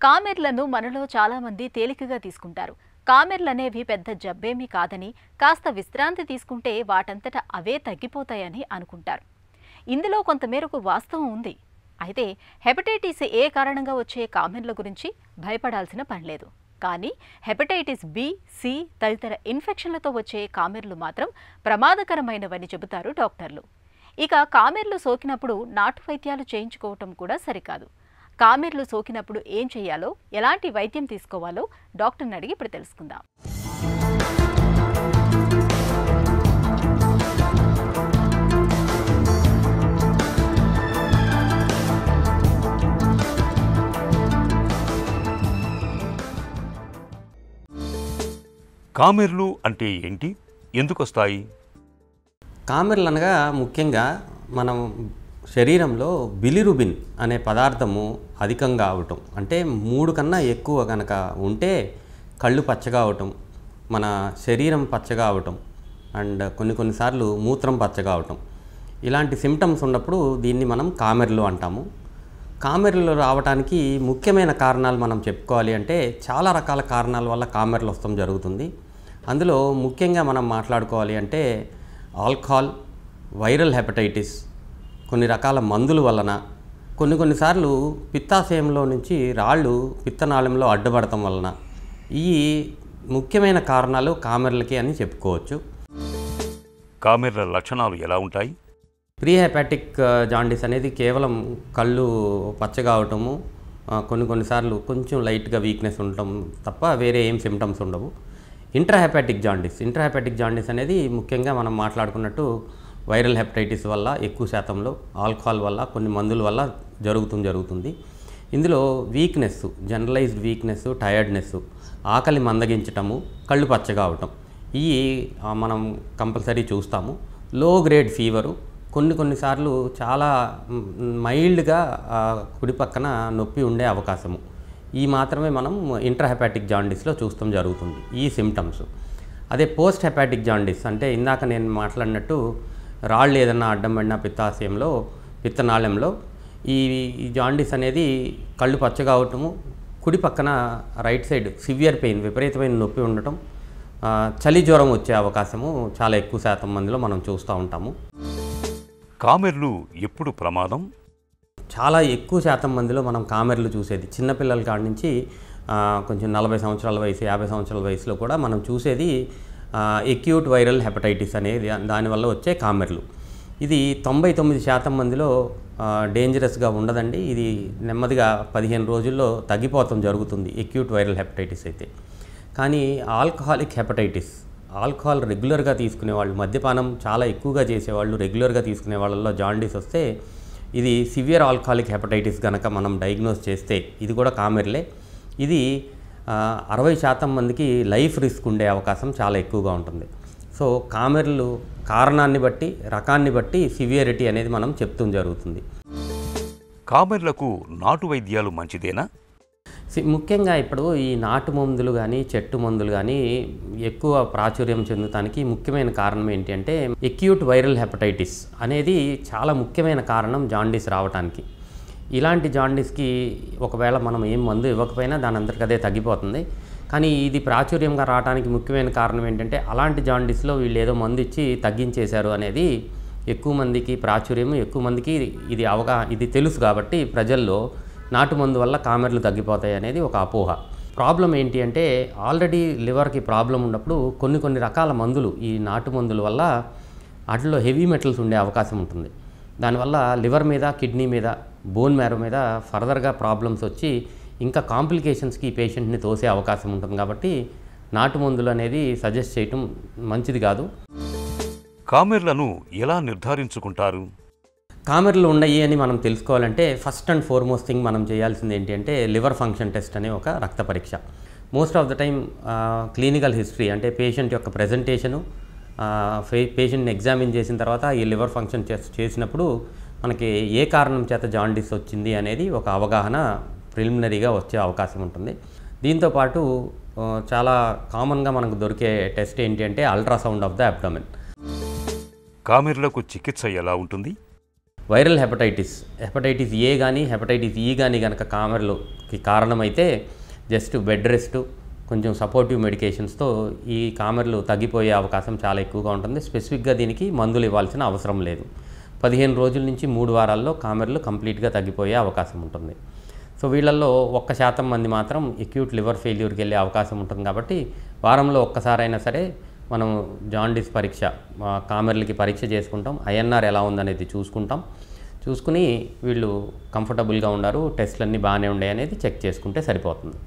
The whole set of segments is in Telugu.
కామెర్లను మనలో చాలామంది తేలికగా తీసుకుంటారు. కామెర్లనేవి పెద్ద జబ్బేమీ కాదని, కాస్త విశ్రాంతి తీసుకుంటే వాటంతట అవే తగ్గిపోతాయని అనుకుంటారు. ఇందులో కొంతమేరకు వాస్తవం ఉంది. అయితే హెపటైటిస్ ఏ కారణంగా వచ్చే కామెర్ల గురించి భయపడాల్సిన పనిలేదు. కానీ హెపటైటిస్ బి, సి తదితర ఇన్ఫెక్షన్లతో వచ్చే కామెర్లు మాత్రం ప్రమాదకరమైనవని చెబుతారు డాక్టర్లు. ఇక కామెర్లు సోకినప్పుడు నాటు వైద్యాలు చేయించుకోవటం కూడా సరికాదు. కామెర్లు సోకినప్పుడు ఏం చేయాలో, ఎలాంటి వైద్యం తీసుకోవాలో డాక్టర్ని అడిగి ఇప్పుడు తెలుసుకుందాం. కామెర్లు అంటే ఏంటి, ఎందుకు వస్తాయి? కామెర్లు అనగా ముఖ్యంగా మనం శరీరంలో బిలిరుబిన్ అనే పదార్థము అధికంగా అవటం, అంటే 3 కన్నా ఎక్కువ కనుక ఉంటే కళ్ళు పచ్చగా అవటం, మన శరీరం పచ్చగా అవటం అండ్ కొన్నిసార్లు మూత్రం పచ్చగా అవటం, ఇలాంటి సిమ్టమ్స్ ఉన్నప్పుడు దీన్ని మనం కామెర్లు అంటాము. కామెర్లు రావడానికి ముఖ్యమైన కారణాలు మనం చెప్పుకోవాలి అంటే చాలా రకాల కారణాల వల్ల కామెర్లు వస్తాం జరుగుతుంది. అందులో ముఖ్యంగా మనం మాట్లాడుకోవాలి అంటే ఆల్కహాల్, వైరల్ హెపటైటిస్, కొన్ని రకాల మందుల వలన, కొన్నిసార్లు పిత్తాశయంలో నుంచి రాళ్ళు పిత్తనాళంలో అడ్డుపడటం వలన, ఈ ముఖ్యమైన కారణాలు కామెర్లకి అని చెప్పుకోవచ్చు. కామెర్ల లక్షణాలు ఎలా ఉంటాయి? ప్రీ హెపాటిక్ జాండీస్ అనేది కేవలం కళ్ళు పచ్చగా అవటము, కొన్నిసార్లు కొంచెం లైట్గా వీక్నెస్ ఉండటం తప్ప వేరే ఏం సిమ్టమ్స్ ఉండవు. ఇంట్రాహెపాటిక్ జాండీస్ అనేది ముఖ్యంగా మనం మాట్లాడుకున్నట్టు వైరల్ హెపటైటిస్ వల్ల ఎక్కువ శాతంలో, ఆల్కహాల్ వల్ల, కొన్ని మందుల వల్ల జరుగుతుంది. ఇందులో వీక్నెస్, జనరలైజ్డ్ వీక్నెస్, టయర్డ్నెస్, ఆకలి మందగించటము, కళ్ళు పచ్చగా అవటం, ఇవి మనం కంపల్సరీ చూస్తాము. లో గ్రేడ్ ఫీవరు, కొన్నిసార్లు చాలా మైల్డ్గా కుడి పక్కన నొప్పి ఉండే అవకాశము, ఈ మాత్రమే మనం ఇంట్రాహెపాటిక్ జాండీస్లో చూస్తాం జరుగుతుంది ఈ సిమ్టమ్స్. అదే పోస్ట్ హెపాటిక్ జాండీస్ అంటే ఇందాక నేను మాట్లాడినట్టు రాళ్ళు ఏదన్నా అడ్డం పడిన పిత్తాశయంలో, పిత్తనాళంలో, ఈ జాండీస్ అనేది కళ్ళు పచ్చగా అవటము, కుడి పక్కన రైట్ సైడ్ సివియర్ పెయిన్, విపరీతమైన నొప్పి ఉండటం, చలి జ్వరం వచ్చే అవకాశము చాలా ఎక్కువ శాతం మందిలో మనం చూస్తూ ఉంటాము. కామెర్లు ఎప్పుడు ప్రమాదం? చాలా ఎక్కువ శాతం మందిలో మనం కామెర్లు చూసేది చిన్నపిల్లల కాడి నుంచి కొంచెం 40 సంవత్సరాల వయసు, 50 సంవత్సరాల వయసులో కూడా మనం చూసేది ఎక్యూట్ వైరల్ హెపటైటిస్ అనేది, దానివల్ల వచ్చే కామెర్లు. ఇది 99% మందిలో డేంజరస్గా ఉండదండి. ఇది నెమ్మదిగా 15 రోజుల్లో తగ్గిపోవటం జరుగుతుంది ఎక్యూట్ వైరల్ హెపటైటిస్ అయితే. కానీ ఆల్కహాలిక్ హెపటైటిస్, ఆల్కహాల్ రెగ్యులర్గా తీసుకునేవాళ్ళు, మద్యపానం చాలా ఎక్కువగా చేసేవాళ్ళు, రెగ్యులర్గా తీసుకునే వాళ్ళల్లో జాండీస్ వస్తే, ఇది సివియర్ ఆల్కహాలిక్ హెపటైటిస్ కనుక మనం డయాగ్నోస్ చేస్తే ఇది కూడా కామెర్లే. ఇది 60% మందికి లైఫ్ రిస్క్ ఉండే అవకాశం చాలా ఎక్కువగా ఉంటుంది. సో కామెర్లు కారణాన్ని బట్టి, రకాన్ని బట్టి సివియరిటీ అనేది మనం చెప్తూ జరుగుతుంది. కామెర్లకు నాటు వైద్యాలు మంచిదేనా? ముఖ్యంగా ఇప్పుడు ఈ నాటు మందులు కానీ, చెట్టు మందులు కానీ ఎక్కువ ప్రాచుర్యం చెందడానికి ముఖ్యమైన కారణం ఏంటి అంటే, ఎక్యూట్ వైరల్ హెపటైటిస్ అనేది చాలా ముఖ్యమైన కారణం జాండీస్ రావడానికి. ఇలాంటి జాండీస్కి ఒకవేళ మనం ఏం మందు ఇవ్వకపోయినా దాని అందరికీ అదే తగ్గిపోతుంది. కానీ ఇది ప్రాచుర్యంగా రావడానికి ముఖ్యమైన కారణం ఏంటంటే, అలాంటి జాండీస్లో వీళ్ళు ఏదో మందు ఇచ్చి తగ్గించేశారు అనేది ఎక్కువ మందికి ప్రాచుర్యం, ఎక్కువ మందికి ఇది తెలుసు కాబట్టి ప్రజల్లో నాటు మందు వల్ల కామెర్లు తగ్గిపోతాయి అనేది ఒక అపోహ. ప్రాబ్లం ఏంటి అంటే, ఆల్రెడీ లివర్కి ప్రాబ్లం ఉన్నప్పుడు కొన్ని రకాల మందులు, ఈ నాటు మందుల వల్ల వాటిలో హెవీ మెటల్స్ ఉండే అవకాశం ఉంటుంది. దానివల్ల లివర్ మీద, కిడ్నీ మీద, బోన్ మ్యారో మీద ఫర్దర్గా ప్రాబ్లమ్స్ వచ్చి ఇంకా కాంప్లికేషన్స్కి ఈ పేషెంట్ని తోసే అవకాశం ఉంటుంది. కాబట్టి నాటు మందులు అనేది సజెస్ట్ చేయటం మంచిది కాదు. కామెర్లను ఎలా నిర్ధారించుకుంటారు? కామెర్లు ఉన్నాయి అని మనం తెలుసుకోవాలంటే ఫస్ట్ అండ్ ఫార్మోస్ట్ థింగ్ మనం చేయాల్సింది ఏంటి అంటే లివర్ ఫంక్షన్ టెస్ట్ అనే ఒక రక్త పరీక్ష. Most of the time clinical history అంటే పేషెంట్ యొక్క ప్రెజెంటేషను, పేషెంట్ని ఎగ్జామిన్ చేసిన తర్వాత ఈ లివర్ ఫంక్షన్ టెస్ట్ చేసినప్పుడు మనకి ఏ కారణం చేత జాండీస్ వచ్చింది అనేది ఒక అవగాహన ప్రిలిమినరీగా వచ్చే అవకాశం ఉంటుంది. దీంతోపాటు చాలా కామన్గా మనకు దొరికే టెస్ట్ ఏంటి అంటే అల్ట్రాసౌండ్ ఆఫ్ ద అబ్డోమెన్. కామెర్లకు చికిత్స ఎలా ఉంటుంది? వైరల్ హెపటైటిస్ ఏ కానీ హెపటైటిస్ ఈ కానీ కనుక కామెర్లుకి కారణమైతే జస్ట్ బెడ్ రెస్ట్, కొంచెం సపోర్టివ్ మెడికేషన్స్తో ఈ కామెర్లు తగ్గిపోయే అవకాశం చాలా ఎక్కువగా ఉంటుంది. స్పెసిఫిక్గా దీనికి మందులు ఇవ్వాల్సిన అవసరం లేదు. 15 రోజుల నుంచి 3 వారాల్లో కామెర్లు కంప్లీట్గా తగ్గిపోయే అవకాశం ఉంటుంది. సో వీళ్ళల్లో 1% మంది మాత్రం అక్యూట్ లివర్ ఫెయిల్యూర్కి వెళ్ళే అవకాశం ఉంటుంది. కాబట్టి వారంలో ఒక్కసారైనా సరే మనం జాండీస్ పరీక్ష, కామెర్లకి పరీక్ష చేసుకుంటాం. ఐఎన్ఆర్ ఎలా ఉందనేది చూసుకుని వీళ్ళు కంఫర్టబుల్గా ఉన్నారు, టెస్ట్లన్నీ బాగానే ఉన్నాయి అనేది చెక్ చేసుకుంటే సరిపోతుంది.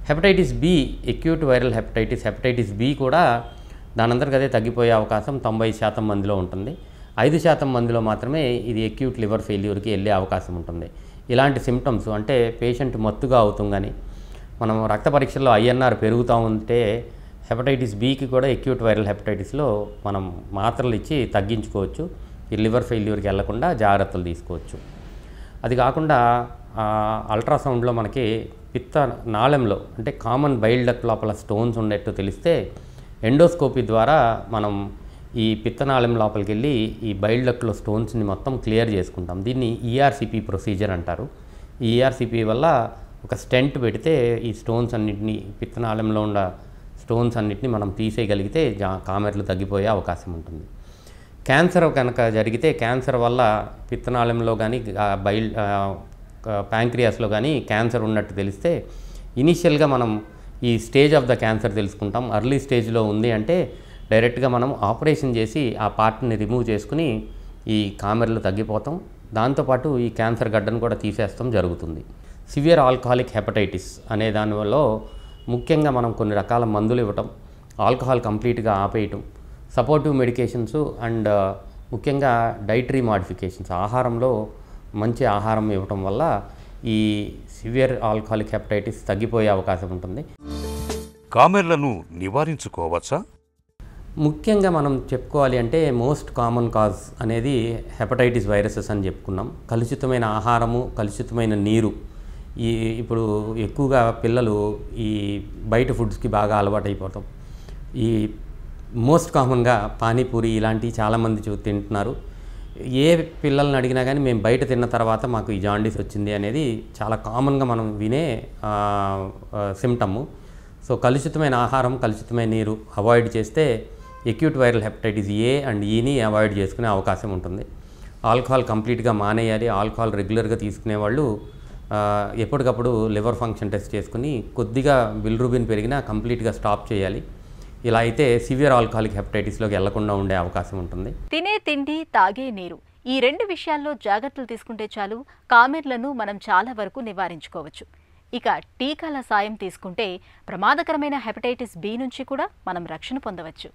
Hepatitis B, acute viral hepatitis B కూడా దానంతరకు అదే తగ్గిపోయే అవకాశం 90% మందిలో ఉంటుంది. 5% మందిలో మాత్రమే ఇది అక్యూట్ లివర్ ఫెయిల్యూర్కి వెళ్ళే అవకాశం ఉంటుంది. ఇలాంటి సిమ్టమ్స్ అంటే పేషెంట్ మత్తుగా అవుతాం, కానీ మనం రక్త పరీక్షల్లో ఐఎన్ఆర్ పెరుగుతూ ఉంటే హెపటైటిస్ బికి కూడా అక్యూట్ వైరల్ హెపటైటిస్లో మనం మాత్రలు ఇచ్చి తగ్గించుకోవచ్చు. ఈ లివర్ ఫెయిల్యూర్కి వెళ్లకుండా జాగ్రత్తలు తీసుకోవచ్చు. అది కాకుండా అల్ట్రాసౌండ్లో మనకి పిత్త నాళంలో అంటే కామన్ బైల్ డక్ట్ లోపల స్టోన్స్ ఉన్నట్టు తెలిస్తే ఎండోస్కోపీ ద్వారా మనం ఈ పిత్తనాళం లోపలికి వెళ్ళి ఈ బైల్ డక్ట్లో స్టోన్స్ని మొత్తం క్లియర్ చేసుకుంటాం. దీన్ని ఈఆర్సిపి ప్రొసీజర్ అంటారు. ఈ ఈఆర్సిపి వల్ల ఒక స్టెంట్ పెడితే ఈ స్టోన్స్ అన్నింటినీ, పిత్తనాళంలో ఉన్న స్టోన్స్ అన్నింటినీ మనం తీసేయగలిగితే కామెర్లు తగ్గిపోయే అవకాశం ఉంటుంది. క్యాన్సర్ కనుక జరిగితే క్యాన్సర్ వల్ల పిత్తనాళంలో కానీ ప్యాంక్రియాస్లో కానీ క్యాన్సర్ ఉన్నట్టు తెలిస్తే ఇనీషియల్గా మనం ఈ స్టేజ్ ఆఫ్ ద క్యాన్సర్ తెలుసుకుంటాం. అర్లీ స్టేజ్లో ఉంది అంటే డైరెక్ట్గా మనం ఆపరేషన్ చేసి ఆ పార్ట్ని రిమూవ్ చేసుకుని ఈ కామెర్లు తగ్గిపోతాం. దాంతోపాటు ఈ క్యాన్సర్ గడ్డను కూడా తీసేస్తాం జరుగుతుంది. సివియర్ ఆల్కహాలిక్ హెపటైటిస్ అనే దానివల్ల ముఖ్యంగా మనం కొన్ని రకాల మందులు ఇవ్వటం, ఆల్కహాల్ కంప్లీట్గా ఆపేయటం, సపోర్టివ్ మెడికేషన్స్ అండ్ ముఖ్యంగా డైటరీ మాడిఫికేషన్స్, ఆహారంలో మంచి ఆహారం ఇవ్వటం వల్ల ఈ సివియర్ ఆల్కహాలిక్ హెపటైటిస్ తగ్గిపోయే అవకాశం ఉంటుంది. కామెర్లను నివారించుకోవచ్చా? ముఖ్యంగా మనం చెప్పుకోవాలి అంటే మోస్ట్ కామన్ కాజ్ అనేది హెపటైటిస్ వైరసెస్ అని చెప్పుకున్నాం. కలుషితమైన ఆహారము, కలుషితమైన నీరు. ఇప్పుడు ఎక్కువగా పిల్లలు ఈ బయట ఫుడ్స్కి బాగా అలవాటు అయిపోతాం. ఈ మోస్ట్ కామన్గా పానీపూరి ఇలాంటివి చాలామంది తింటున్నారు. ఏ పిల్లల్ని అడిగినా కానీ మేము బయట తిన్న తర్వాత మాకు ఈ జాండీస్ వచ్చింది అనేది చాలా కామన్గా మనం వినే సిమ్టము. సో కలుషితమైన ఆహారం, కలుషితమైన నీరు అవాయిడ్ చేస్తే acute viral hepatitis A and ఈని అవాయిడ్ చేసుకునే అవకాశం ఉంటుంది. ఆల్కహాల్ కంప్లీట్గా మానేయాలి. ఆల్కహాల్ రెగ్యులర్గా తీసుకునే వాళ్ళు ఎప్పటికప్పుడు లివర్ ఫంక్షన్ టెస్ట్ చేసుకుని కొద్దిగా బిలిరూబిన్ పెరిగినా కంప్లీట్గా స్టాప్ చేయాలి. ఇలా అయితే సివియర్ ఆల్కహాలిక్ హెపటైటిస్లోకి వెళ్లకుండా ఉండే అవకాశం ఉంటుంది. తినే తిండి, తాగే నీరు, ఈ 2 విషయాల్లో జాగ్రత్తలు తీసుకుంటే చాలు కామెర్లను మనం చాలా వరకు నివారించుకోవచ్చు. ఇక టీకాల సాయం తీసుకుంటే ప్రమాదకరమైన హెపటైటిస్ బి నుంచి కూడా మనం రక్షణ పొందవచ్చు.